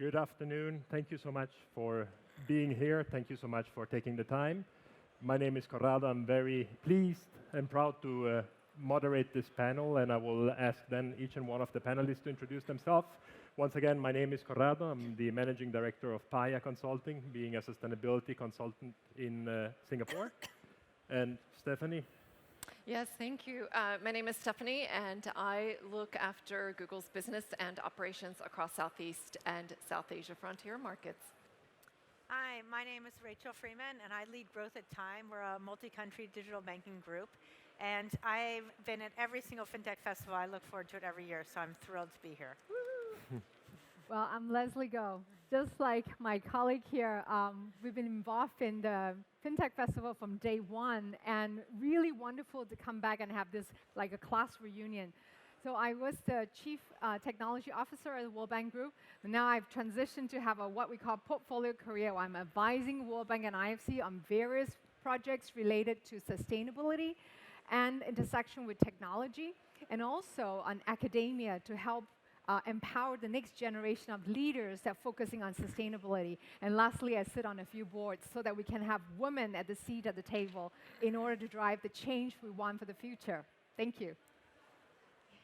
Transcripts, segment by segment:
Good afternoon. Thank you so much for being here. Thank you so much for taking the time. My name is Corrado. I'm very pleased and proud to moderate this panel, and I will ask then each and one of the panelists to introduce themselves. Once again, my name is Corrado. I'm the Managing Director of Paia Consulting, being a sustainability consultant in Singapore. And Stephanie? Yes, thank you. My name is Stephanie, and I look after Google's business and operations across Southeast and South Asia frontier markets. Hi, my name is Rachel Freeman, and I lead growth at Tyme. We're a multi-country digital banking group, and I've been at every single FinTech festival. I look forward to it every year, so I'm thrilled to be here. Well, I'm Leslie Go. Just like my colleague here, we've been involved in the FinTech Festival from day one, and really wonderful to come back and have this like a class reunion. So I was the Chief Technology Officer at the World Bank Group. And now I've transitioned to have a what we call portfolio career, where I'm advising World Bank and IFC on various projects related to sustainability and intersection with technology, and also on academia to help empower the next generation of leaders that are focusing on sustainability. And lastly, I sit on a few boards so that we can have women at the seat at the table in order to drive the change we want for the future. Thank you.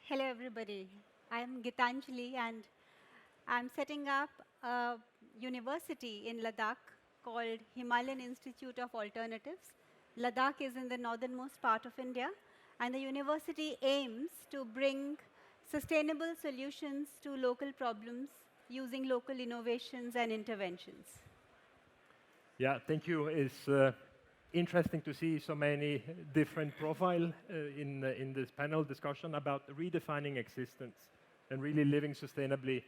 Hello, everybody. I'm Gitanjali, and I'm setting up a university in Ladakh called Himalayan Institute of Alternatives. Ladakh is in the northernmost part of India, and the university aims to bring sustainable solutions to local problems using local innovations and interventions. Yeah, thank you. It's interesting to see so many different profiles in this panel discussion about redefining existence and really living sustainably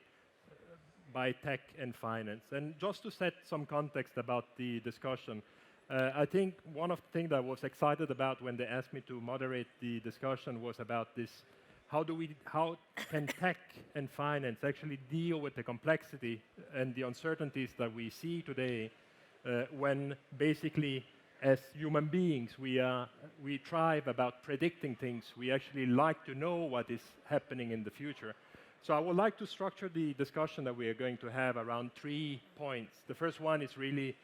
by tech and finance. And just to set some context about the discussion, I think one of the things I was excited about when they asked me to moderate the discussion was about this: how can tech and finance actually deal with the complexity and the uncertainties that we see today when basically as human beings we thrive about predicting things. We actually like to know what is happening in the future. So I would like to structure the discussion that we are going to have around 3 points. The first one is really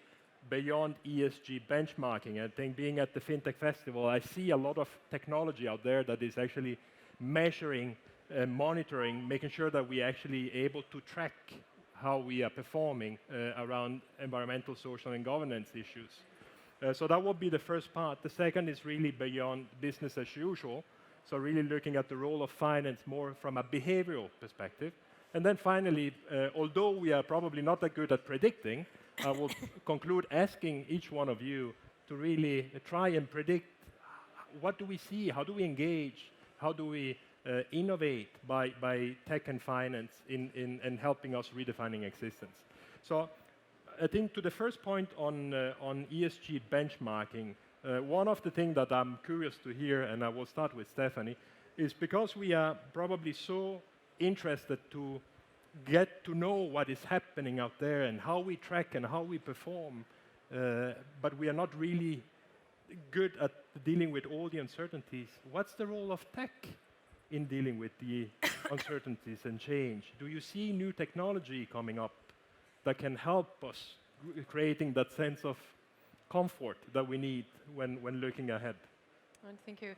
beyond ESG benchmarking. I think being at the FinTech Festival, I see a lot of technology out there that is actually measuring, monitoring, making sure that we are actually able to track how we are performing around environmental, social, and governance issues. So that would be the first part. The second is really beyond business as usual, so really looking at the role of finance more from a behavioral perspective. And then finally, although we are probably not that good at predicting, I will conclude asking each one of you to really try and predict what do we see, how do we engage, how do we innovate by tech and finance in helping us redefining existence. So I think to the first point on ESG benchmarking, one of the things that I'm curious to hear, and I will start with Stephanie, is because we are probably so interested to get to know what is happening out there and how we track and how we perform, but we are not really good at dealing with all the uncertainties. What's the role of tech in dealing with the uncertainties and change? Do you see new technology coming up that can help us creating that sense of comfort that we need when looking ahead? Thank you.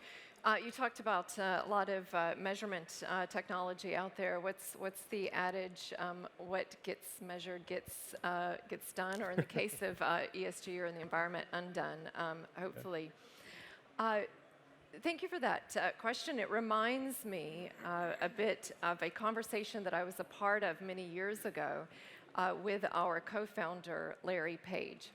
You talked about a lot of measurement technology out there. What's the adage? What gets measured gets done, or in the case of ESG or in the environment, undone. Hopefully. Thank you for that question. It reminds me a bit of a conversation that I was a part of many years ago with our co-founder, Larry Page.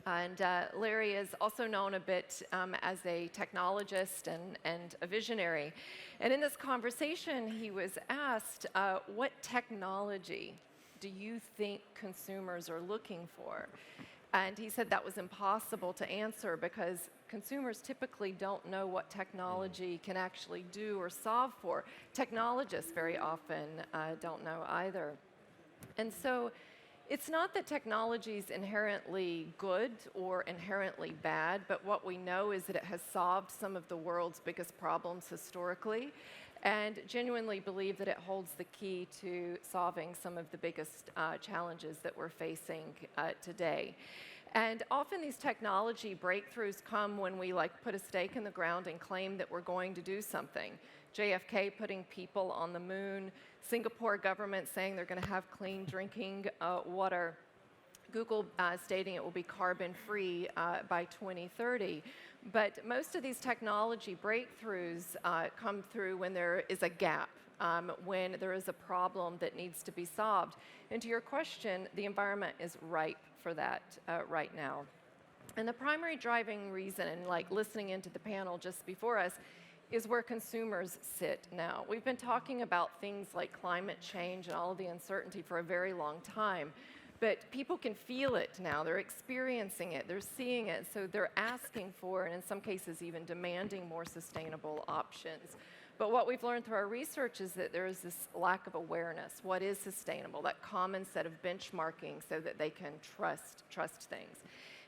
And Larry is also known a bit as a technologist and a visionary. And in this conversation, he was asked, what technology do you think consumers are looking for? And he said that was impossible to answer because consumers typically don't know what technology can actually do or solve for. Technologists very often don't know either. And so it's not that technology is inherently good or inherently bad, but what we know is that it has solved some of the world's biggest problems historically. and genuinely believe that it holds the key to solving some of the biggest challenges that we're facing today. And often these technology breakthroughs come when we put a stake in the ground and claim that we're going to do something. JFK putting people on the moon, Singapore government saying they're going to have clean drinking water, Google stating it will be carbon-free by 2030. But most of these technology breakthroughs come through when there is a gap, when there is a problem that needs to be solved. And to your question, the environment is ripe for that right now. And the primary driving reason, and listening into the panel just before us, is where consumers sit now. We've been talking about things like climate change and all of the uncertainty for a very long time. But people can feel it now. They're experiencing it. They're seeing it. So they're asking for, and in some cases even demanding, more sustainable options. But what we've learned through our research is that there is this lack of awareness. What is sustainable? That common set of benchmarking so that they can trust things.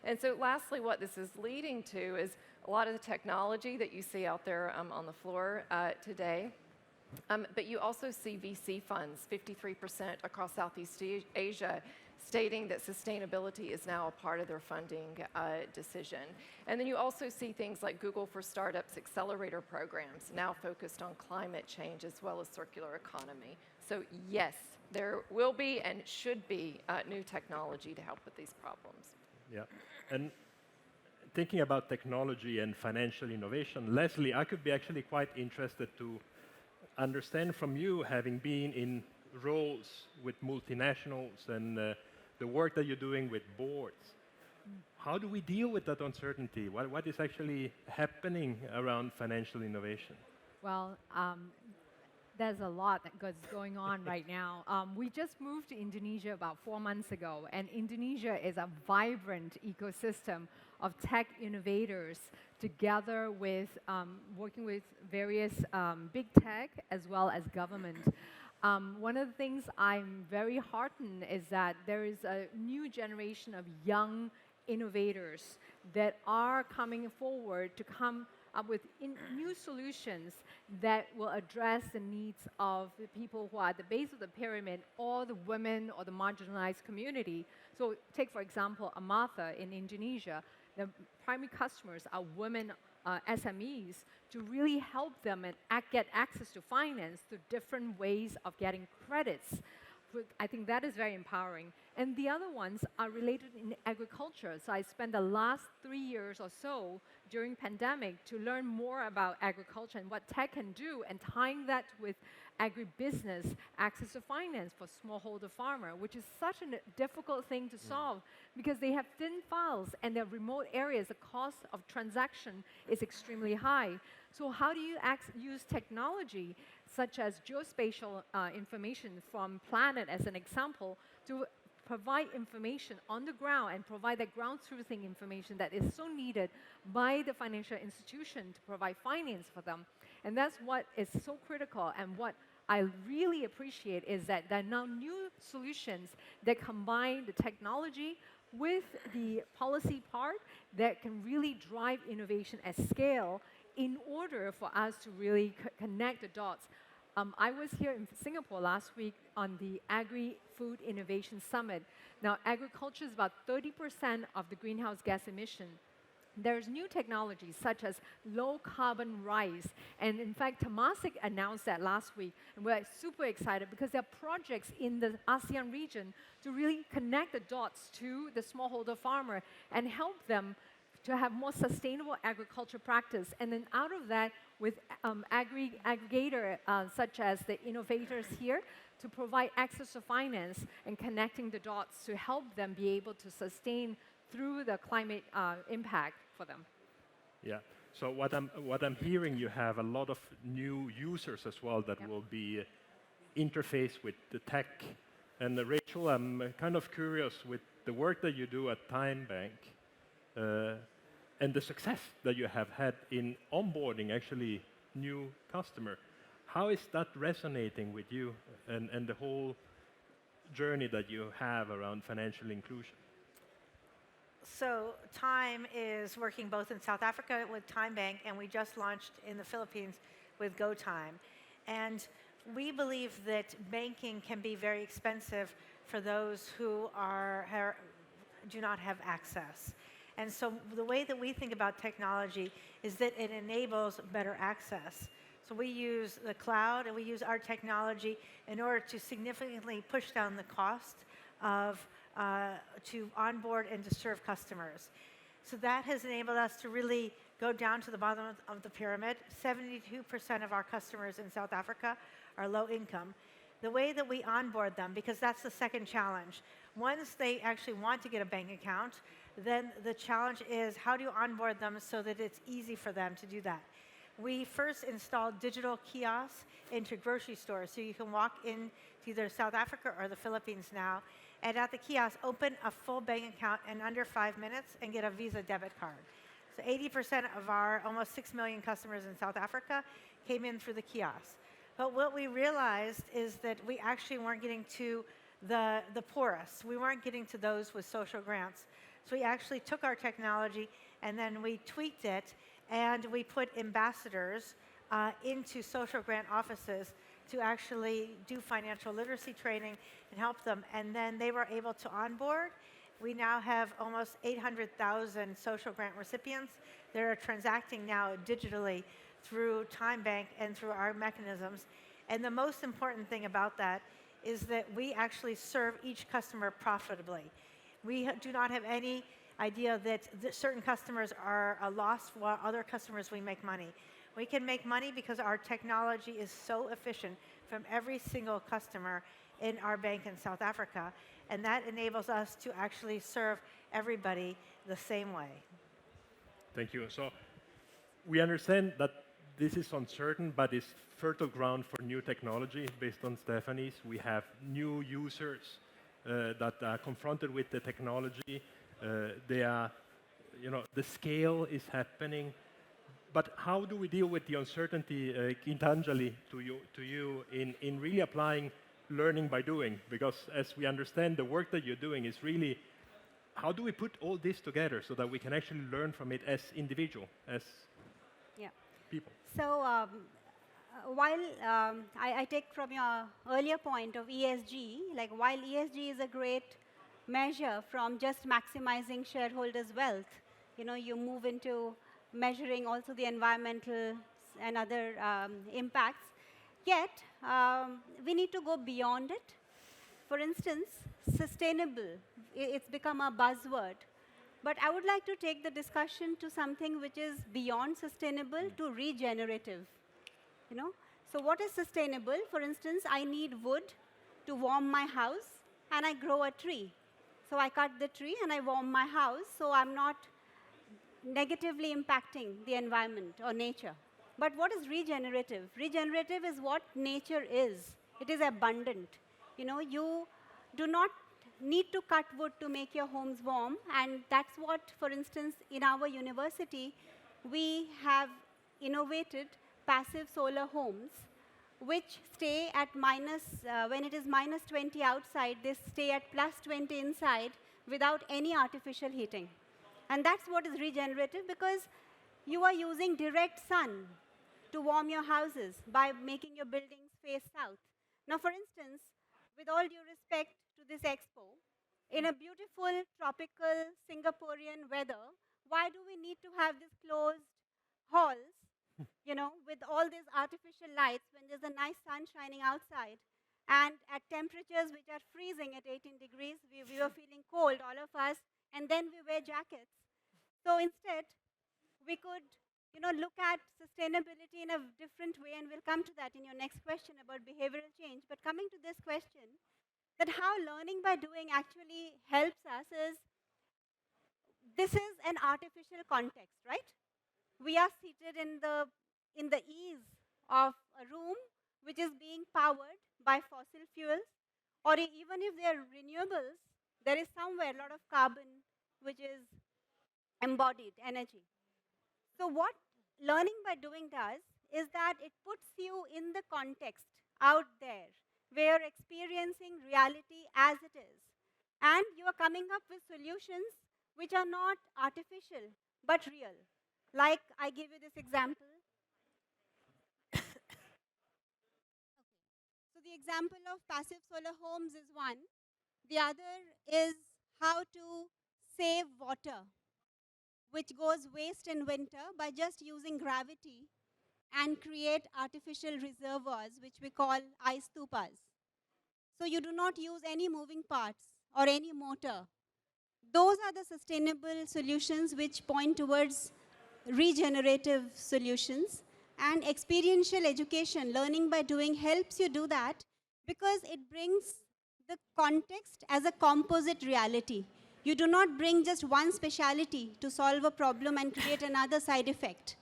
And so lastly, what this is leading to is a lot of the technology that you see out there on the floor today. But you also see VC funds, 53% across Southeast Asia, stating that sustainability is now a part of their funding decision. And then you also see things like Google for Startups accelerator programs, now focused on climate change as well as circular economy. So yes, there will be and should be new technology to help with these problems. Yeah, and thinking about technology and financial innovation, Leslie, I could be actually quite interested to understand from you, having been in roles with multinationals and the work that you're doing with boards. How do we deal with that uncertainty? What is actually happening around financial innovation? Well, there's a lot that's going on right now. We just moved to Indonesia about 4 months ago, and Indonesia is a vibrant ecosystem of tech innovators together with working with various big tech as well as government. One of the things I'm very heartened is that there is a new generation of young innovators that are coming forward to come up with new solutions that will address the needs of the people who are at the base of the pyramid, or the women or the marginalized community. So take, for example, Amartha in Indonesia. The primary customers are women SMEs, to really help them and get access to finance through different ways of getting credits. I think that is very empowering. And the other ones are related in agriculture. So I spent the last 3 years or so during pandemic to learn more about agriculture and what tech can do, and tying that with agribusiness, access to finance for smallholder farmer, which is such a difficult thing to solve because they have thin files and they're remote areas. The cost of transaction is extremely high. So how do you use technology such as geospatial information from Planet as an example to provide information on the ground and provide that ground truthing information that is so needed by the financial institution to provide finance for them? And that's what is so critical, and what I really appreciate is that there are now new solutions that combine the technology with the policy part that can really drive innovation at scale in order for us to really connect the dots. I was here in Singapore last week on the Agri-Food Innovation Summit. Now, agriculture is about 30% of the greenhouse gas emission. There's new technologies such as low-carbon rice. And in fact, Temasek announced that last week. And we're super excited because there are projects in the ASEAN region to really connect the dots to the smallholder farmer and help them to have more sustainable agriculture practice. And then out of that, with aggregator such as the innovators here, to provide access to finance and connecting the dots to help them be able to sustain through the climate impact for them. Yeah. So what I'm hearing, you have a lot of new users as well that will be interfaced with the tech. And Rachel, I'm kind of curious with the work that you do at Tyme Bank and the success that you have had in onboarding actually new customer. How is that resonating with you and the whole journey that you have around financial inclusion? So Tyme is working both in South Africa with Tyme Bank, and we just launched in the Philippines with GoTyme. And we believe that banking can be very expensive for those who do not have access. And so the way that we think about technology is that it enables better access. So we use the cloud and we use our technology in order to significantly push down the cost to onboard and to serve customers. So that has enabled us to really go down to the bottom of the pyramid. 72% of our customers in South Africa are low income. The way that we onboard them, because that's the second challenge. Once they actually want to get a bank account, then the challenge is how do you onboard them so that it's easy for them to do that? We first installed digital kiosks into grocery stores, so you can walk in to either South Africa or the Philippines now, and at the kiosk, open a full bank account in under 5 minutes and get a Visa debit card. So 80% of our almost 6 million customers in South Africa came in through the kiosk. But what we realized is that we actually weren't getting to the poorest. We weren't getting to those with social grants. So we actually took our technology and then we tweaked it and we put ambassadors into social grant offices to actually do financial literacy training and help them. And then they were able to onboard. We now have almost 800,000 social grant recipients that are transacting now digitally through Tyme Bank and through our mechanisms. And the most important thing about that is that we actually serve each customer profitably. We do not have any idea that certain customers are a loss while other customers we make money. We can make money because our technology is so efficient from every single customer in our bank in South Africa, and that enables us to actually serve everybody the same way. Thank you. So we understand that this is uncertain, but it's fertile ground for new technology based on Stephanie's. We have new users that are confronted with the technology. The scale is happening. But how do we deal with the uncertainty, Gitanjali, to you in really applying learning by doing? Because as we understand, the work that you're doing is really, how do we put all this together so that we can actually learn from it as individual, as people? So while I take from your earlier point of ESG, like while ESG is a great measure from just maximizing shareholders' wealth, you move into measuring also the environmental and other impacts. Yet, we need to go beyond it. For instance, sustainable, it's become a buzzword. But I would like to take the discussion to something which is beyond sustainable to regenerative. So what is sustainable? For instance, I need wood to warm my house, and I grow a tree. So I cut the tree and I warm my house, so I'm not negatively impacting the environment or nature. But what is regenerative? Regenerative is what nature is. It is abundant. You do not need to cut wood to make your homes warm, and that's what, for instance, in our university, we have innovated passive solar homes, which stay at when it is minus 20 outside, they stay at plus 20 inside without any artificial heating. And that's what is regenerative, because you are using direct sun to warm your houses by making your buildings face south. Now, for instance, with all due respect to this expo, in a beautiful tropical Singaporean weather, why do we need to have these closed halls, with all these artificial lights when there's a nice sun shining outside? And at temperatures which are freezing at 18 degrees, we were feeling cold, all of us, and then we wear jackets. So instead, we could look at sustainability in a different way, and we'll come to that in your next question about behavioral change. But coming to this question, that how learning by doing actually helps us is, this is an artificial context, right? We are seated in the ease of a room which is being powered by fossil fuels, or even if they are renewables, there is somewhere a lot of carbon which is embodied energy. So what learning by doing does is that it puts you in the context out there where you're experiencing reality as it is. And you are coming up with solutions which are not artificial, but real. Like I give you this example. the example of passive solar homes is one. The other is how to save water, which goes waste in winter, by just using gravity and create artificial reservoirs, which we call ice stupas. So you do not use any moving parts or any motor. Those are the sustainable solutions which point towards regenerative solutions. And experiential education, learning by doing, helps you do that because it brings the context as a composite reality. You do not bring just one speciality to solve a problem and create another side effect,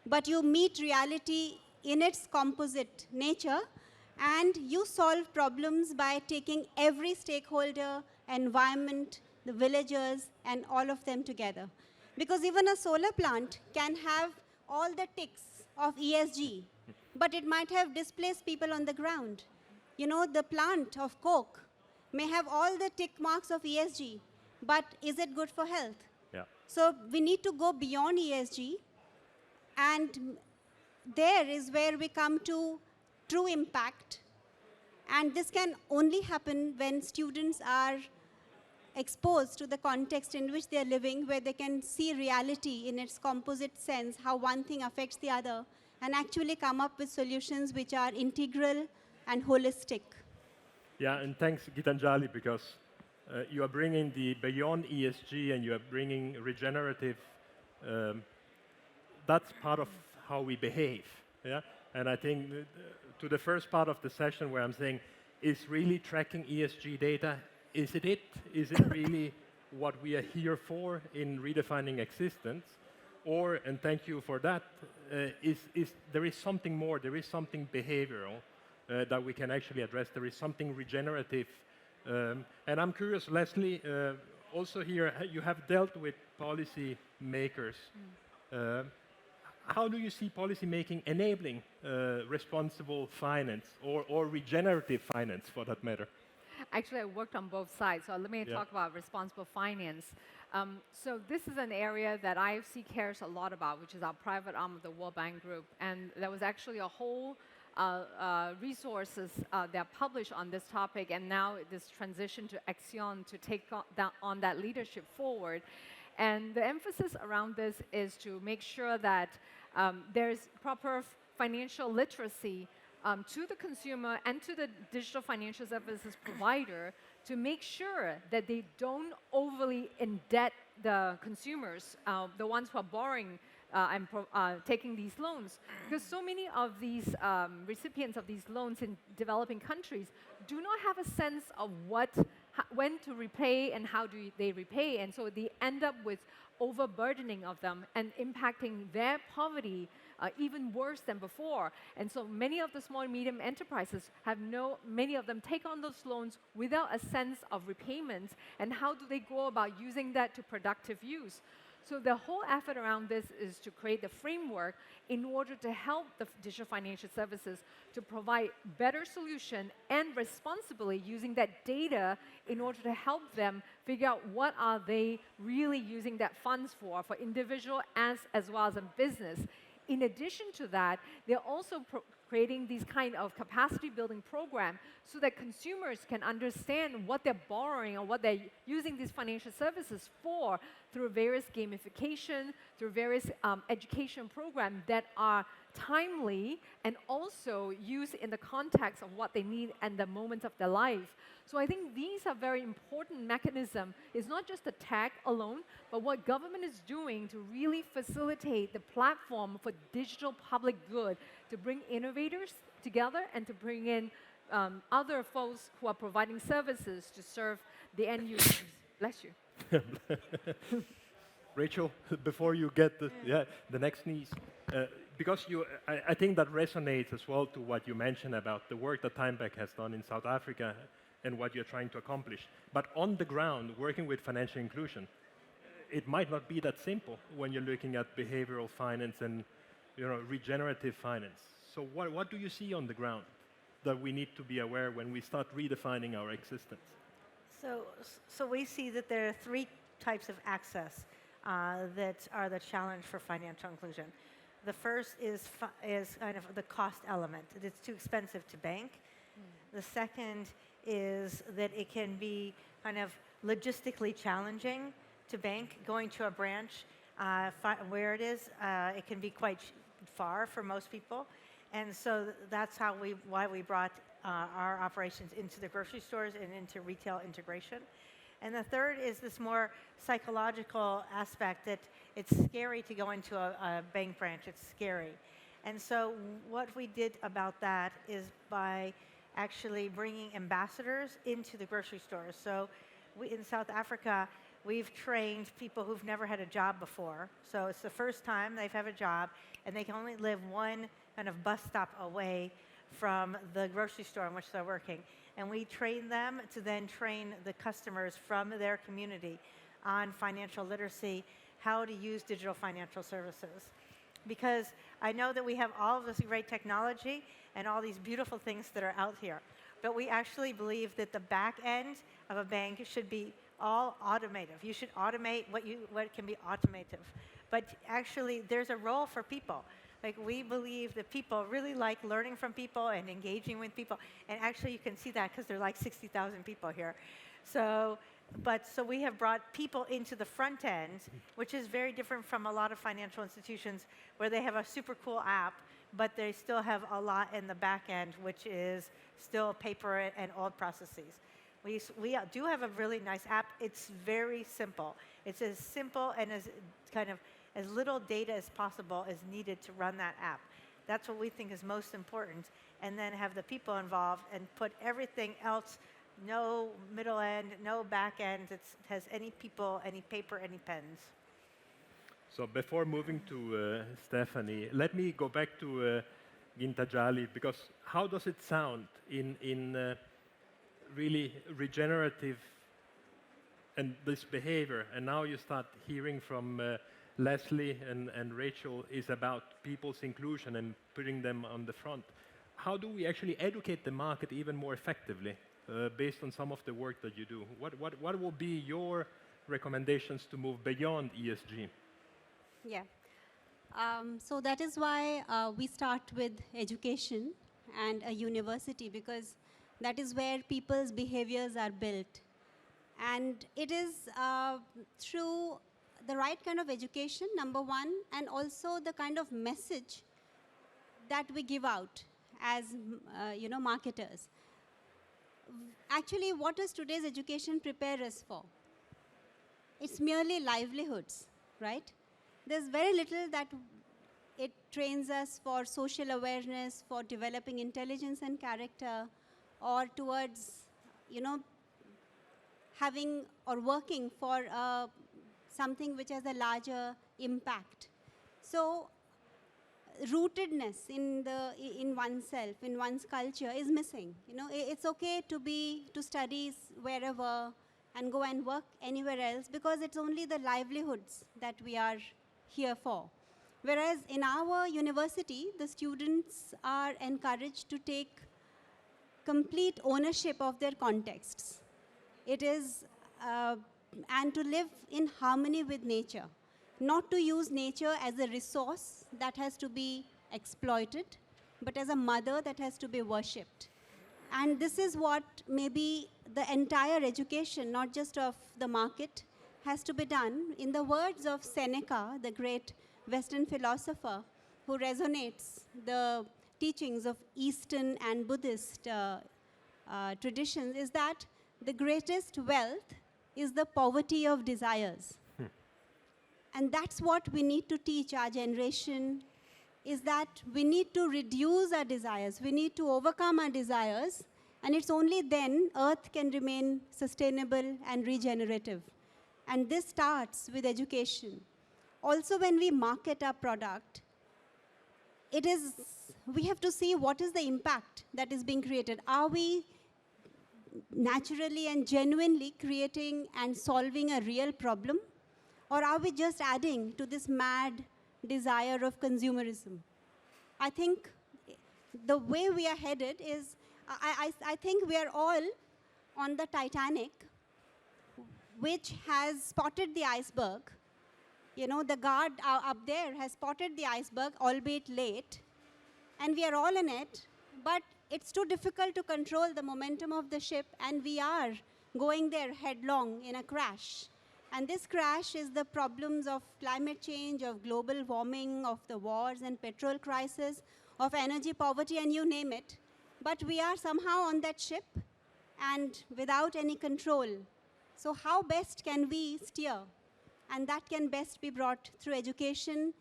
but you meet reality in its composite nature, and you solve problems by taking every stakeholder, environment, the villagers, and all of them together. Because even a solar plant can have all the ticks of ESG, but it might have displaced people on the ground. You know, the plant of Coke may have all the tick marks of ESG, but is it good for health? Yeah. So we need to go beyond ESG, and there is where we come to true impact. And this can only happen when students are exposed to the context in which they're living, where they can see reality in its composite sense, how one thing affects the other, and actually come up with solutions which are integral and holistic. Yeah, and thanks, Gitanjali, because you are bringing the beyond ESG and you are bringing regenerative. That's part of how we behave. Yeah, and I think to the first part of the session where I'm saying, is really tracking ESG data? Is it? Is it really what we are here for in redefining existence? Or, and thank you for that, there is something more, there is something behavioral that we can actually address. There is something regenerative. And I'm curious, Leslie, also here, you have dealt with policy makers. How do you see policy making enabling responsible finance or regenerative finance, for that matter? Actually, I worked on both sides, so let me talk about responsible finance. So this is an area that IFC cares a lot about, which is our private arm of the World Bank Group. And there was actually a whole resources that are published on this topic, and now this transition to Action to take on that leadership forward. And the emphasis around this is to make sure that there's proper financial literacy to the consumer and to the digital financial services provider, to make sure that they don't overly indebt the consumers, the ones who are borrowing and taking these loans. Because so many of these recipients of these loans in developing countries do not have a sense of when to repay and how do they repay. And so they end up with overburdening of them and impacting their poverty even worse than before. And so many of the small and medium enterprises many of them take on those loans without a sense of repayments, and how do they go about using that to productive use. So the whole effort around this is to create the framework in order to help the digital financial services to provide better solution and responsibly using that data in order to help them figure out what are they really using that funds for individual as well as a business. In addition to that, they're also creating these kind of capacity building program so that consumers can understand what they're borrowing or what they're using these financial services for through various gamification, through various education programs that are timely and also used in the context of what they need and the moment of their life. So I think these are very important mechanisms. It's not just the tech alone, but what government is doing to really facilitate the platform for digital public good, to bring innovators together and to bring in other folks who are providing services to serve the end users. Bless you. Rachel, before you get the next sneeze, because I think that resonates as well to what you mentioned about the work that Tyme has done in South Africa and what you're trying to accomplish. But on the ground, working with financial inclusion, it might not be that simple when you're looking at behavioral finance and regenerative finance. So what do you see on the ground that we need to be aware when we start redefining our existence? So we see that there are three types of access that are the challenge for financial inclusion. The first is kind of the cost element. It's too expensive to bank. The second is that it can be kind of logistically challenging to bank. Going to a branch where it is, it can be quite far for most people. And so that's why we brought our operations into the grocery stores and into retail integration. And the third is this more psychological aspect that it's scary to go into a bank branch. It's scary. And so what we did about that is by actually bringing ambassadors into the grocery stores. So in South Africa, we've trained people who've never had a job before. So it's the first time they've had a job, and they can only live one kind of bus stop away from the grocery store in which they're working. And we train them to then train the customers from their community on financial literacy, how to use digital financial services. Because I know that we have all of this great technology and all these beautiful things that are out here, but we actually believe that the back end of a bank should be all automative. You should automate what can be automative. But actually, there's a role for people. Like, we believe that people really like learning from people and engaging with people. And actually, you can see that because there are like 60,000 people here. So we have brought people into the front end, which is very different from a lot of financial institutions where they have a super cool app, but they still have a lot in the back end, which is still paper and old processes. We do have a really nice app. It's very simple. It's as simple and as little data as possible is needed to run that app. That's what we think is most important. And then have the people involved and put everything else, no middle end, no back end. It has any people, any paper, any pens. So before moving to Stephanie, let me go back to Gitanjali, because how does it sound in really regenerative and this behavior? And now you start hearing from Leslie and Rachel is about people's inclusion and putting them on the front. How do we actually educate the market even more effectively based on some of the work that you do? What will be your recommendations to move beyond ESG? Yeah. So that is why we start with education and a university, because that is where people's behaviors are built. And it is through the right kind of education, number one, and also the kind of message that we give out as marketers. Actually, what does today's education prepare us for? It's merely livelihoods, right? There's very little that it trains us for social awareness, for developing intelligence and character, or towards, having or working for something which has a larger impact. So rootedness in oneself, in one's culture is missing. It's okay to study wherever and go and work anywhere else, because it's only the livelihoods that we are here for. Whereas in our university, the students are encouraged to take complete ownership of their contexts. It is, and to live in harmony with nature. Not to use nature as a resource that has to be exploited, but as a mother that has to be worshipped. And this is what maybe the entire education, not just of the market, has to be done. In the words of Seneca, the great Western philosopher, who resonates the teachings of Eastern and Buddhist traditions, is that the greatest wealth is the poverty of desires. And that's what we need to teach our generation, is that we need to reduce our desires. We need to overcome our desires. And it's only then Earth can remain sustainable and regenerative. And this starts with education. Also, when we market our product, we have to see what is the impact that is being created. Are we naturally and genuinely creating and solving a real problem? Or are we just adding to this mad desire of consumerism? I think the way we are headed is, I think we are all on the Titanic, which has spotted the iceberg. The guard up there has spotted the iceberg, albeit late, and we are all in it. But it's too difficult to control the momentum of the ship, and we are going there headlong in a crash. And this crash is the problems of climate change, of global warming, of the wars and petrol crisis, of energy poverty, and you name it. But we are somehow on that ship and without any control. So how best can we steer? And that can best be brought through education,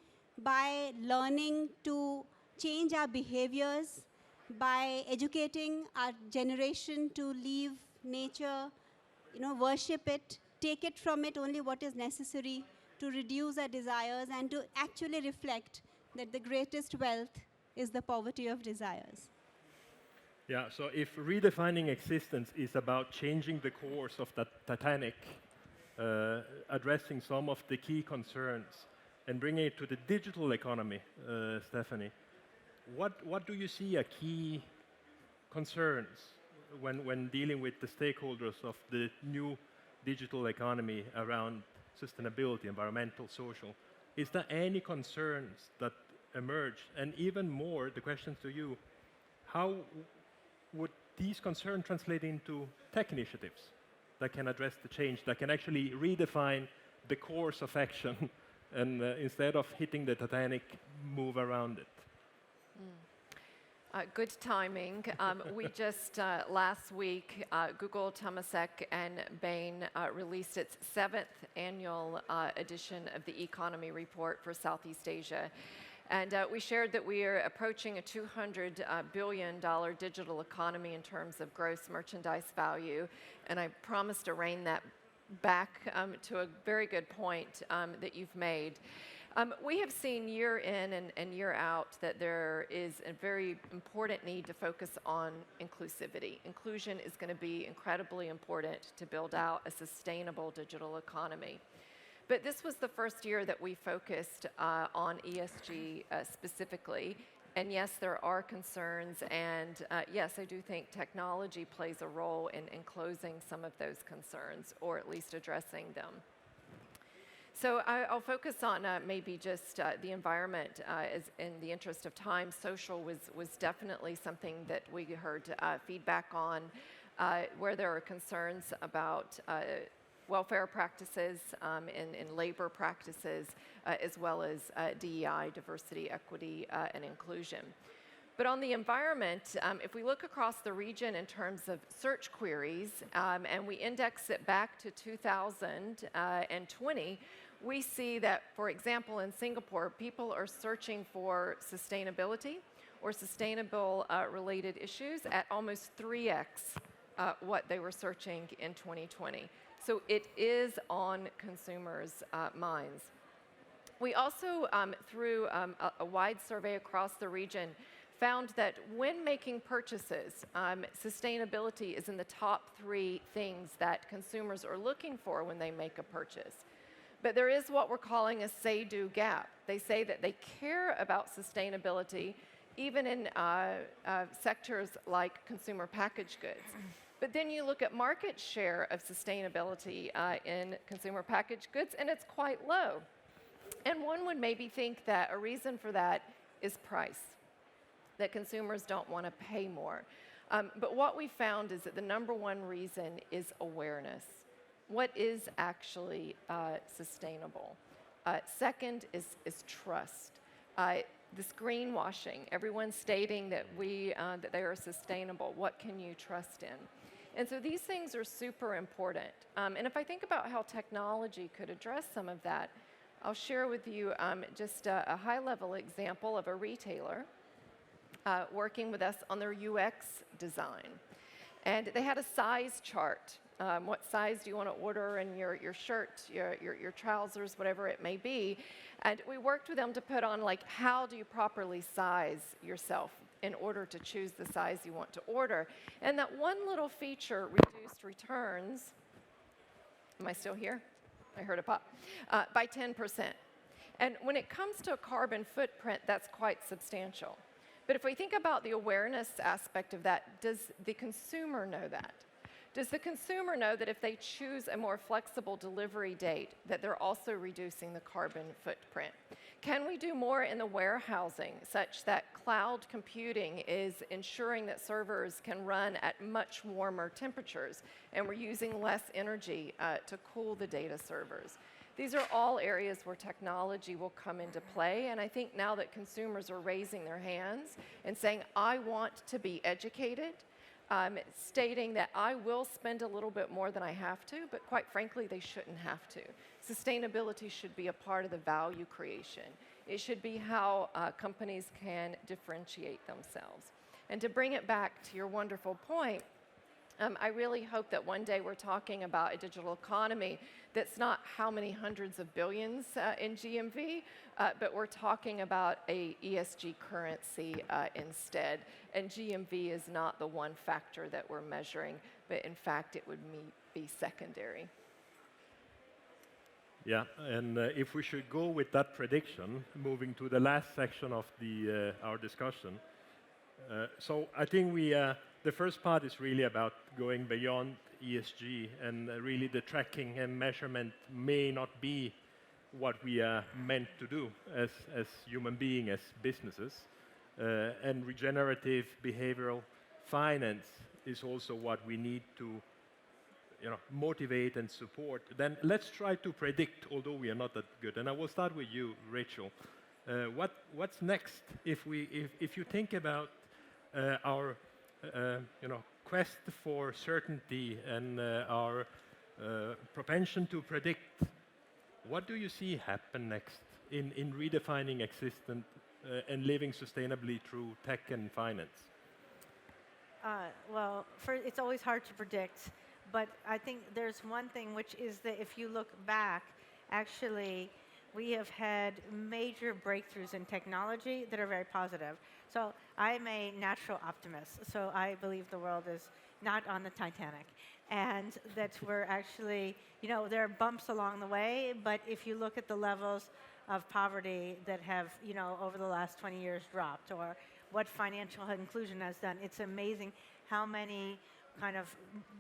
by learning to change our behaviors, by educating our generation to leave nature, worship it, take it from it only what is necessary, to reduce our desires, and to actually reflect that the greatest wealth is the poverty of desires. Yeah, so if redefining existence is about changing the course of the Titanic, addressing some of the key concerns, and bringing it to the digital economy, Stephanie, what do you see are key concerns when dealing with the stakeholders of the new digital economy around sustainability, environmental, social? Is there any concerns that emerge? And even more, the question to you, how would these concerns translate into tech initiatives that can address the change, that can actually redefine the course of action and instead of hitting the Titanic, move around it? Good timing. We just, last week, Google, Temasek, and Bain released its 7th annual edition of the Economy Report for Southeast Asia. And we shared that we are approaching a $200 billion digital economy in terms of gross merchandise value. And I promise to rein that back to a very good point that you've made. We have seen year in and year out that there is a very important need to focus on inclusivity. Inclusion is going to be incredibly important to build out a sustainable digital economy. But this was the first year that we focused on ESG specifically. And yes, there are concerns, and yes, I do think technology plays a role in closing some of those concerns, or at least addressing them. So I'll focus on maybe just the environment as in the interest of time. Social was definitely something that we heard feedback on, where there are concerns about welfare practices and labor practices, as well as DEI, diversity, equity, and inclusion. But on the environment, if we look across the region in terms of search queries, and we index it back to 2020, we see that, for example, in Singapore, people are searching for sustainability or sustainable related issues at almost 3x what they were searching in 2020. So it is on consumers' minds. We also, through a wide survey across the region, found that when making purchases, sustainability is in the top 3 things that consumers are looking for when they make a purchase. But there is what we're calling a say-do gap. They say that they care about sustainability even in sectors like consumer packaged goods. But then you look at market share of sustainability in consumer packaged goods, and it's quite low. And one would maybe think that a reason for that is price, that consumers don't want to pay more. But what we found is that the number one reason is awareness. What is actually sustainable? Second is trust. This greenwashing, everyone's stating that that they are sustainable. What can you trust in? And so these things are super important. And if I think about how technology could address some of that, I'll share with you just a high-level example of a retailer working with us on their UX design. And they had a size chart. What size do you want to order in your shirt, your trousers, whatever it may be. And we worked with them to put on, like, how do you properly size yourself in order to choose the size you want to order. And that one little feature, reduced returns, am I still here? I heard a pop, by 10%. And when it comes to a carbon footprint, that's quite substantial. But if we think about the awareness aspect of that, does the consumer know that? Does the consumer know that if they choose a more flexible delivery date, that they're also reducing the carbon footprint? Can we do more in the warehousing such that cloud computing is ensuring that servers can run at much warmer temperatures and we're using less energy to cool the data servers? These are all areas where technology will come into play, and I think now that consumers are raising their hands and saying, I want to be educated, stating that I will spend a little bit more than I have to, but quite frankly, they shouldn't have to. Sustainability should be a part of the value creation. It should be how companies can differentiate themselves. And to bring it back to your wonderful point, I really hope that one day we're talking about a digital economy that's not how many hundreds of billions in GMV, but we're talking about a ESG currency instead. And GMV is not the one factor that we're measuring, but in fact it would be secondary. Yeah, and if we should go with that prediction, moving to the last section of our discussion, so I think the first part is really about going beyond ESG, and really the tracking and measurement may not be what we are meant to do as human beings, as businesses. And regenerative behavioral finance is also what we need to motivate and support. Then let's try to predict, although we are not that good. And I will start with you, Rachel. What's next if you think about our quest for certainty and our propension to predict? What do you see happen next in redefining existence and living sustainably through tech and finance? Well, it's always hard to predict, but I think there's one thing, which is that if you look back, actually, we have had major breakthroughs in technology that are very positive. So I'm a natural optimist, so I believe the world is not on the Titanic, and that we're actually, there are bumps along the way, but if you look at the levels of poverty that have, over the last 20 years dropped, or what financial inclusion has done, it's amazing how many kind of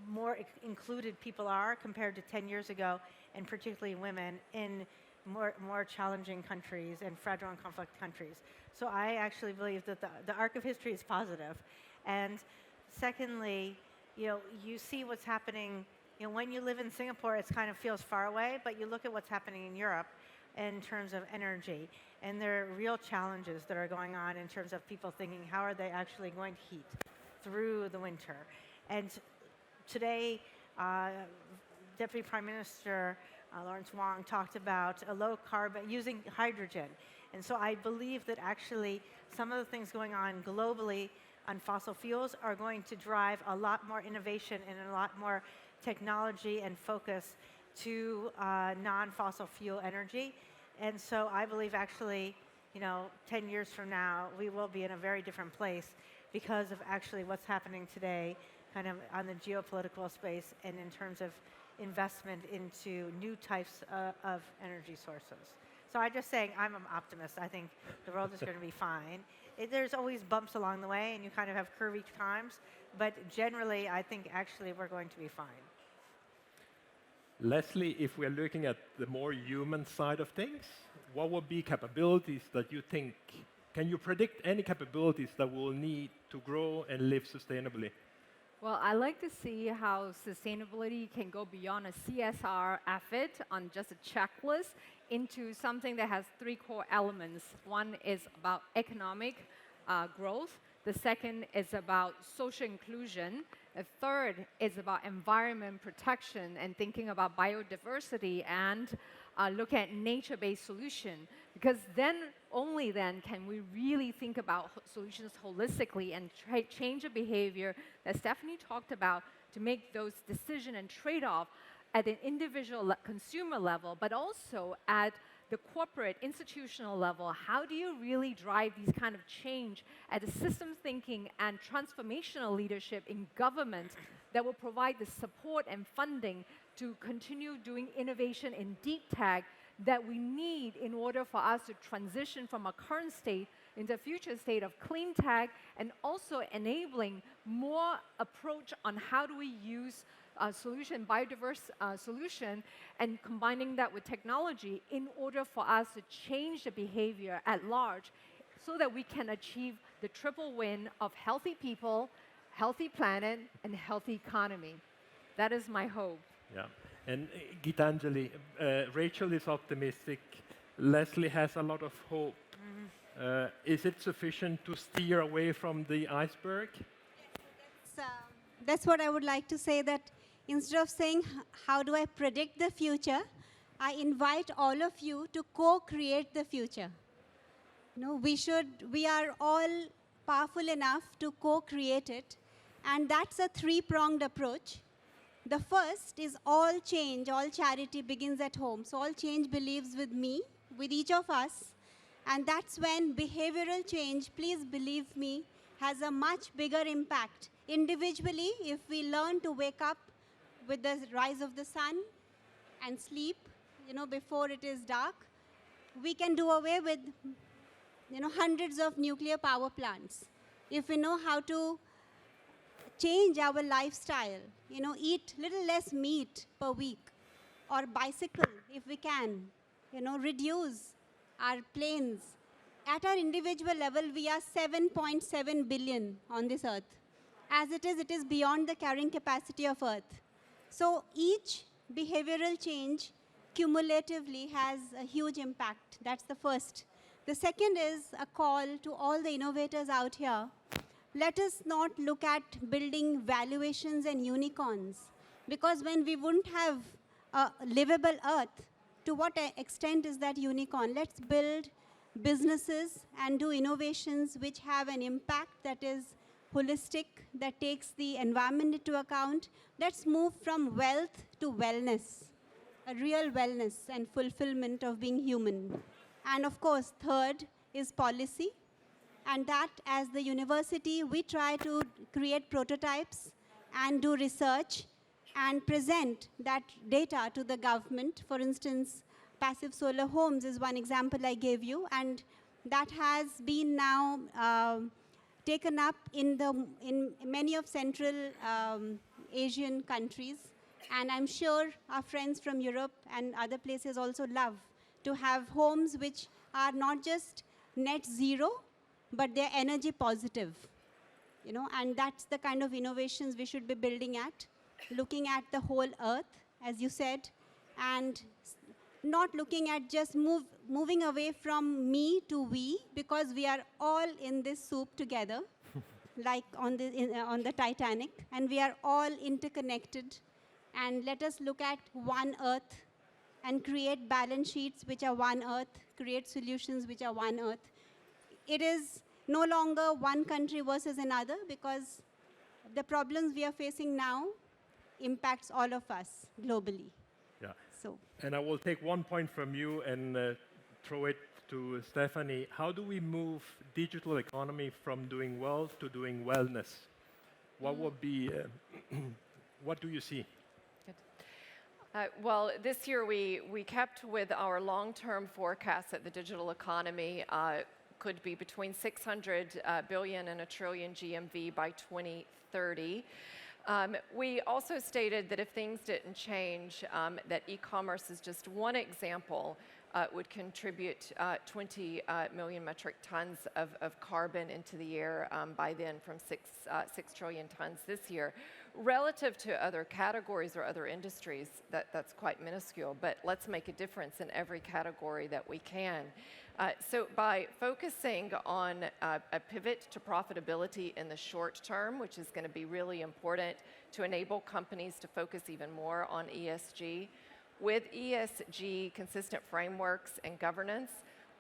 more included people are compared to 10 years ago, and particularly women in more challenging countries and fragile and conflict countries. So I actually believe that the arc of history is positive. And secondly, you see what's happening. When you live in Singapore, it kind of feels far away, but you look at what's happening in Europe in terms of energy, and there are real challenges that are going on in terms of people thinking, how are they actually going to heat through the winter? And today, Deputy Prime Minister Lawrence Wong talked about a low carbon, using hydrogen. And so I believe that actually some of the things going on globally on fossil fuels are going to drive a lot more innovation and a lot more technology and focus to non-fossil fuel energy. And so I believe actually, 10 years from now, we will be in a very different place because of actually what's happening today kind of on the geopolitical space and in terms of investment into new types of energy sources. So I'm just saying I'm an optimist. I think the world is going to be fine. There's always bumps along the way, and you kind of have curvy times, but generally I think actually we're going to be fine. Leslie, if we're looking at the more human side of things, what would be capabilities that you think, can you predict any capabilities that we'll need to grow and live sustainably? Well, I like to see how sustainability can go beyond a CSR effort on just a checklist into something that has three core elements. One is about economic growth. The second is about social inclusion. The third is about environment protection and thinking about biodiversity and look at nature-based solution. Because only then can we really think about solutions holistically and change the behavior that Stephanie talked about to make those decisions and trade-off at an individual consumer level, but also at the corporate institutional level. How do you really drive these kind of change at a systems thinking and transformational leadership in government that will provide the support and funding to continue doing innovation in deep tech that we need in order for us to transition from a current state into a future state of clean tech, and also enabling more approach on how do we use solution, biodiverse solution, and combining that with technology in order for us to change the behavior at large so that we can achieve the triple win of healthy people, healthy planet, and healthy economy. That is my hope. Yeah. And Gitanjali, Rachel is optimistic. Leslie has a lot of hope. Is it sufficient to steer away from the iceberg? That's what I would like to say, that instead of saying, how do I predict the future, I invite all of you to co-create the future. We are all powerful enough to co-create it, and that's a three-pronged approach. The first is all change, all charity begins at home. So all change believes with me, with each of us, and that's when behavioral change, please believe me, has a much bigger impact. Individually, if we learn to wake up with the rise of the sun and sleep, before it is dark, we can do away with, hundreds of nuclear power plants. If we know how to change our lifestyle, eat little less meat per week, or bicycle if we can, reduce our planes. At our individual level, we are 7.7 billion on this earth. As it is beyond the carrying capacity of earth. So each behavioral change cumulatively has a huge impact. That's the first. The second is a call to all the innovators out here. Let us not look at building valuations and unicorns, because when we wouldn't have a livable earth, to what extent is that unicorn? Let's build businesses and do innovations which have an impact that is holistic, that takes the environment into account. Let's move from wealth to wellness, a real wellness and fulfillment of being human. And of course, third is policy. And that, as the university, we try to create prototypes and do research and present that data to the government. For instance, passive solar homes is one example I gave you, and that has been now taken up in many of Central Asian countries. And I'm sure our friends from Europe and other places also love to have homes which are not just net zero, but they're energy positive, and that's the kind of innovations we should be building at, looking at the whole earth, as you said, and not looking at just moving away from me to we, because we are all in this soup together, like on the Titanic, and we are all interconnected. And let us look at one earth and create balance sheets which are one earth, create solutions which are one earth. It is no longer one country versus another, because the problems we are facing now impacts all of us globally. Yeah. So. And I will take one point from you and throw it to Stephanie. How do we move digital economy from doing well to doing wellness? What would be, what do you see? Well, this year we kept with our long-term forecast that the digital economy could be between 600 billion and a trillion GMV by 2030. We also stated that if things didn't change, that e-commerce is just one example, would contribute 20 million metric tons of carbon into the air by then, from 6 trillion tons this year. Relative to other categories or other industries, that's quite minuscule, but let's make a difference in every category that we can. So by focusing on a pivot to profitability in the short term, which is going to be really important to enable companies to focus even more on ESG, with ESG consistent frameworks and governance,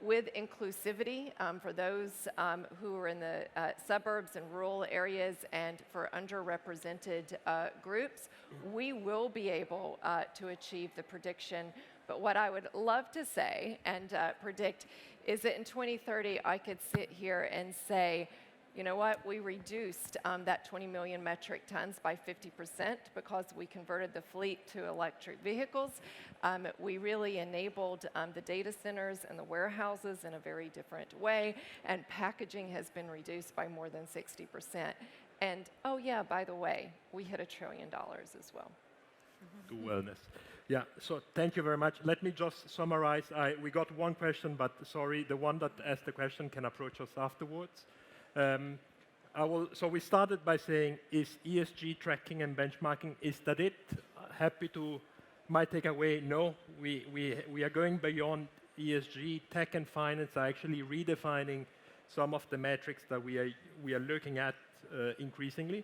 with inclusivity for those who are in the suburbs and rural areas and for underrepresented groups, we will be able to achieve the prediction. But what I would love to say and predict is that in 2030, I could sit here and say, you know what, we reduced that 20 million metric tons by 50% because we converted the fleet to electric vehicles. We really enabled the data centers and the warehouses in a very different way, and packaging has been reduced by more than 60%. And, oh yeah, by the way, we hit $1 trillion as well. To wellness. Yeah, so thank you very much. Let me just summarize. We got one question, but sorry, the one that asked the question can approach us afterwards. So we started by saying, is ESG tracking and benchmarking, is that it? Happy to, my takeaway, no, we are going beyond ESG. Tech and finance are actually redefining some of the metrics that we are looking at increasingly.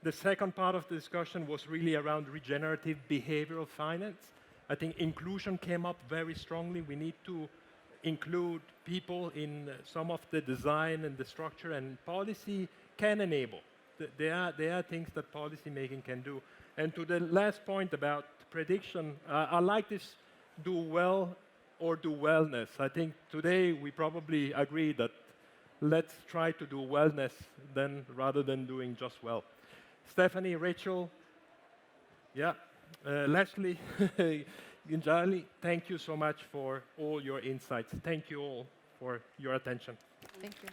The second part of the discussion was really around regenerative behavioral finance. I think inclusion came up very strongly. We need to include people in some of the design and the structure, and policy can enable. There are things that policy making can do. And to the last point about prediction, I like this do well or do wellness. I think today we probably agree that let's try to do wellness then rather than doing just well. Stephanie, Rachel, Leslie, Gitanjali, thank you so much for all your insights. Thank you all for your attention. Thank you.